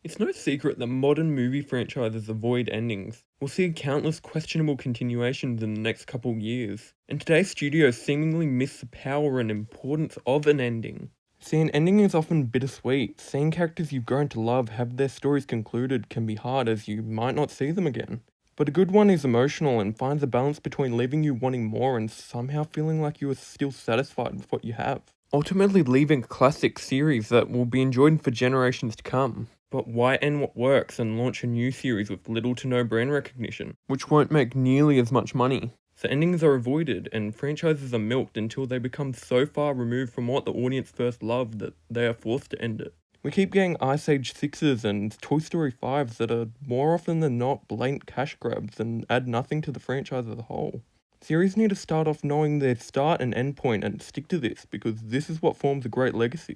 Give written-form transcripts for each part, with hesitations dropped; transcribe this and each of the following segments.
It's no secret that modern movie franchises avoid endings. We'll see countless questionable continuations in the next couple years, and today's studios seemingly miss the power and importance of an ending. See, an ending is often bittersweet. Seeing characters you've grown to love have their stories concluded can be hard as you might not see them again. But a good one is emotional and finds a balance between leaving you wanting more and somehow feeling like you are still satisfied with what you have. Ultimately leaving a classic series that will be enjoyed for generations to come. But why end what works and launch a new series with little to no brand recognition, which won't make nearly as much money? So endings are avoided and franchises are milked until they become so far removed from what the audience first loved that they are forced to end it. We keep getting Ice Age 6s and Toy Story 5s that are more often than not blatant cash grabs and add nothing to the franchise as a whole. Series need to start off knowing their start and end point and stick to this because this is what forms a great legacy.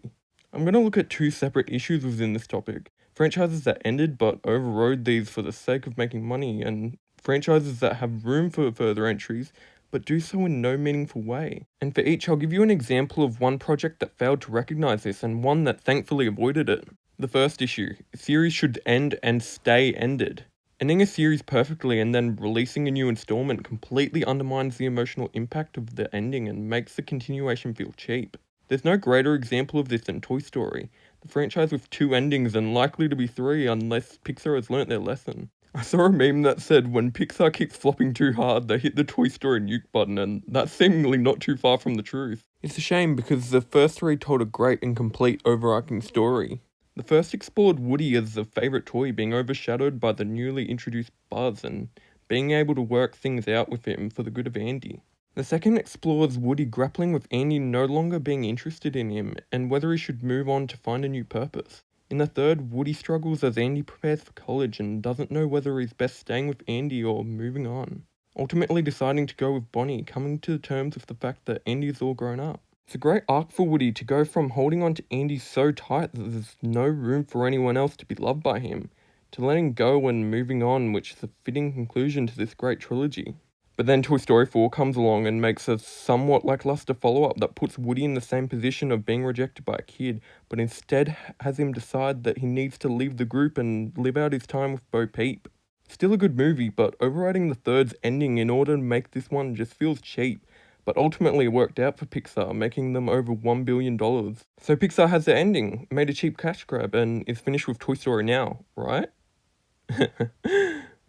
I'm going to look at two separate issues within this topic. Franchises that ended but overrode these for the sake of making money, and franchises that have room for further entries but do so in no meaningful way. And for each I'll give you an example of one project that failed to recognise this and one that thankfully avoided it. The first issue, a series should end and stay ended. Ending a series perfectly and then releasing a new installment completely undermines the emotional impact of the ending and makes the continuation feel cheap. There's no greater example of this than Toy Story, the franchise with 2 endings and likely to be 3 unless Pixar has learnt their lesson. I saw a meme that said when Pixar keeps flopping too hard, they hit the Toy Story nuke button, and that's seemingly not too far from the truth. It's a shame because the first 3 told a great and complete overarching story. The first explored Woody as the favourite toy being overshadowed by the newly introduced Buzz and being able to work things out with him for the good of Andy. The second explores Woody grappling with Andy no longer being interested in him and whether he should move on to find a new purpose. In the third, Woody struggles as Andy prepares for college and doesn't know whether he's best staying with Andy or moving on. Ultimately deciding to go with Bonnie, coming to terms with the fact that Andy's all grown up. It's a great arc for Woody to go from holding on to Andy so tight that there's no room for anyone else to be loved by him, to letting go and moving on, which is a fitting conclusion to this great trilogy. But then Toy Story 4 comes along and makes a somewhat lackluster follow-up that puts Woody in the same position of being rejected by a kid, but instead has him decide that he needs to leave the group and live out his time with Bo Peep. Still a good movie, but overwriting the third's ending in order to make this one just feels cheap, but ultimately it worked out for Pixar, making them over $1 billion. So Pixar has their ending, made a cheap cash grab, and is finished with Toy Story now, right?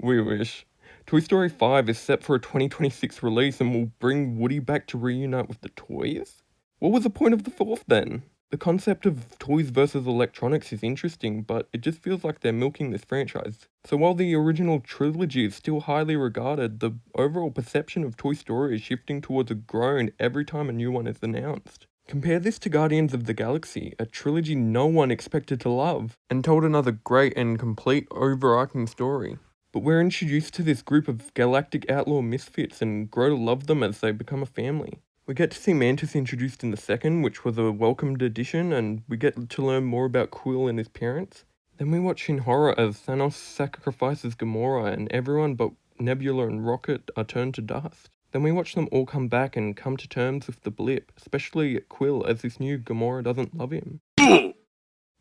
We wish. Toy Story 5 is set for a 2026 release and will bring Woody back to reunite with the toys? What was the point of the fourth then? The concept of toys versus electronics is interesting, but it just feels like they're milking this franchise. So while the original trilogy is still highly regarded, the overall perception of Toy Story is shifting towards a groan every time a new one is announced. Compare this to Guardians of the Galaxy, a trilogy no one expected to love, and told another great and complete overarching story. But we're introduced to this group of galactic outlaw misfits and grow to love them as they become a family. We get to see Mantis introduced in the second, which was a welcomed addition, and we get to learn more about Quill and his parents. Then we watch in horror as Thanos sacrifices Gamora and everyone but Nebula and Rocket are turned to dust. Then we watch them all come back and come to terms with the blip, especially Quill as this new Gamora doesn't love him.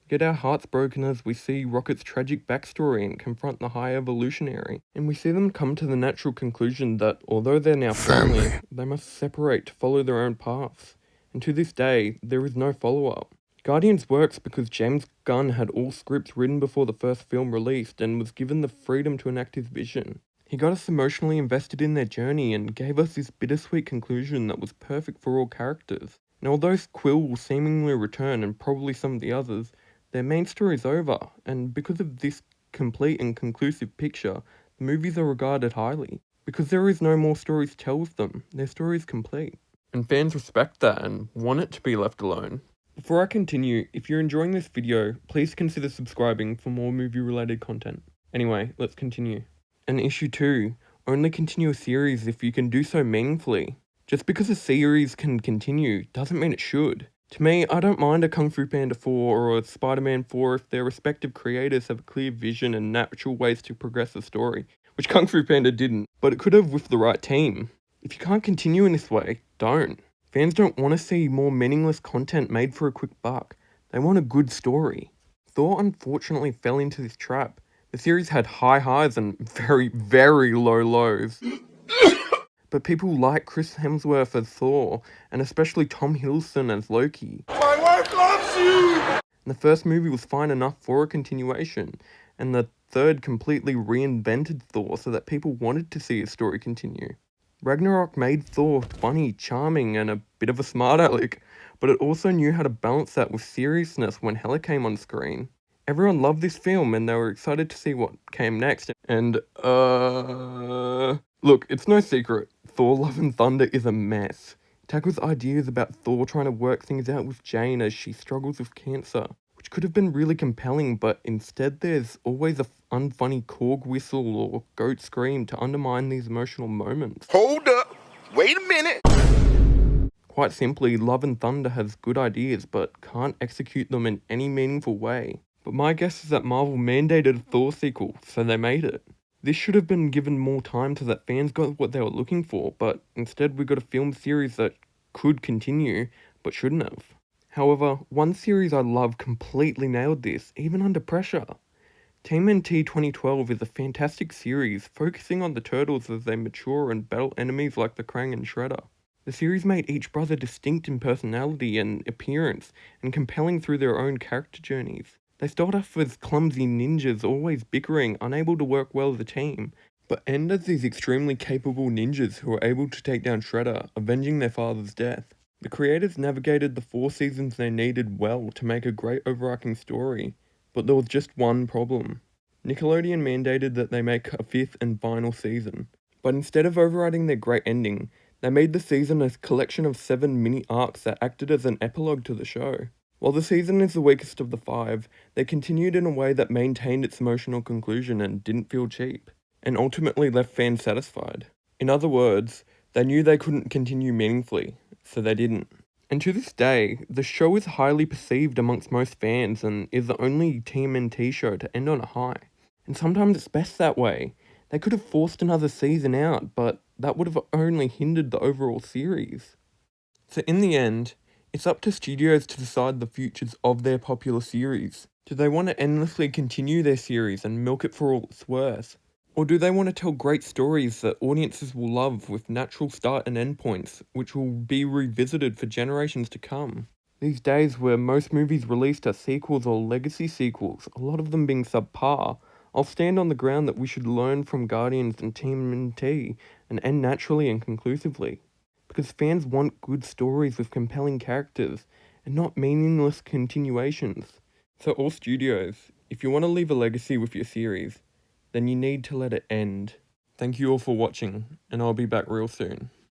Get our hearts broken as we see Rocket's tragic backstory and confront the High Evolutionary, and we see them come to the natural conclusion that although they're now family, they must separate to follow their own paths, and to this day, there is no follow-up. Guardians works because James Gunn had all scripts written before the first film released and was given the freedom to enact his vision. He got us emotionally invested in their journey and gave us this bittersweet conclusion that was perfect for all characters. And although Quill will seemingly return and probably some of the others, their main story is over, and because of this complete and conclusive picture, the movies are regarded highly. Because there is no more stories to tell with them, their story is complete. And fans respect that and want it to be left alone. Before I continue, if you're enjoying this video, please consider subscribing for more movie-related content. Anyway, let's continue. And issue 2, only continue a series if you can do so meaningfully. Just because a series can continue doesn't mean it should. To me, I don't mind a Kung Fu Panda 4 or a Spider-Man 4 if their respective creators have a clear vision and natural ways to progress the story, which Kung Fu Panda didn't, but it could have with the right team. If you can't continue in this way, don't. Fans don't want to see more meaningless content made for a quick buck. They want a good story. Thor unfortunately fell into this trap. The series had high highs and very, very low lows. But people like Chris Hemsworth as Thor, and especially Tom Hiddleston as Loki. My wife loves you! And the first movie was fine enough for a continuation, and the third completely reinvented Thor so that people wanted to see his story continue. Ragnarok made Thor funny, charming, and a bit of a smart aleck, but it also knew how to balance that with seriousness when Hela came on screen. Everyone loved this film and they were excited to see what came next. And, look, it's no secret, Thor Love and Thunder is a mess. It tackles ideas about Thor trying to work things out with Jane as she struggles with cancer, which could have been really compelling, but instead there's always a unfunny Korg whistle or goat scream to undermine these emotional moments. Hold up! Wait a minute! Quite simply, Love and Thunder has good ideas, but can't execute them in any meaningful way. But my guess is that Marvel mandated a Thor sequel, so they made it. This should have been given more time so that fans got what they were looking for, but instead we got a film series that could continue, but shouldn't have. However, one series I love completely nailed this, even under pressure. TMNT 2012 is a fantastic series, focusing on the turtles as they mature and battle enemies like the Krang and Shredder. The series made each brother distinct in personality and appearance, and compelling through their own character journeys. They start off as clumsy ninjas, always bickering, unable to work well as a team, but end as these extremely capable ninjas who are able to take down Shredder, avenging their father's death. The creators navigated the 4 seasons they needed well to make a great overarching story, but there was just one problem. Nickelodeon mandated that they make a 5th and final season, but instead of overriding their great ending, they made the season a collection of 7 mini arcs that acted as an epilogue to the show. While the season is the weakest of the 5, they continued in a way that maintained its emotional conclusion and didn't feel cheap, and ultimately left fans satisfied. In other words, they knew they couldn't continue meaningfully, so they didn't. And to this day, the show is highly perceived amongst most fans and is the only TMNT show to end on a high. And sometimes it's best that way. They could have forced another season out, but that would have only hindered the overall series. So in the end, it's up to studios to decide the futures of their popular series. Do they want to endlessly continue their series and milk it for all it's worth? Or do they want to tell great stories that audiences will love with natural start and end points, which will be revisited for generations to come? These days where most movies released are sequels or legacy sequels, a lot of them being subpar, I'll stand on the ground that we should learn from Guardians and TMNT and end naturally and conclusively. Because fans want good stories with compelling characters, and not meaningless continuations. So all studios, if you want to leave a legacy with your series, then you need to let it end. Thank you all for watching, and I'll be back real soon.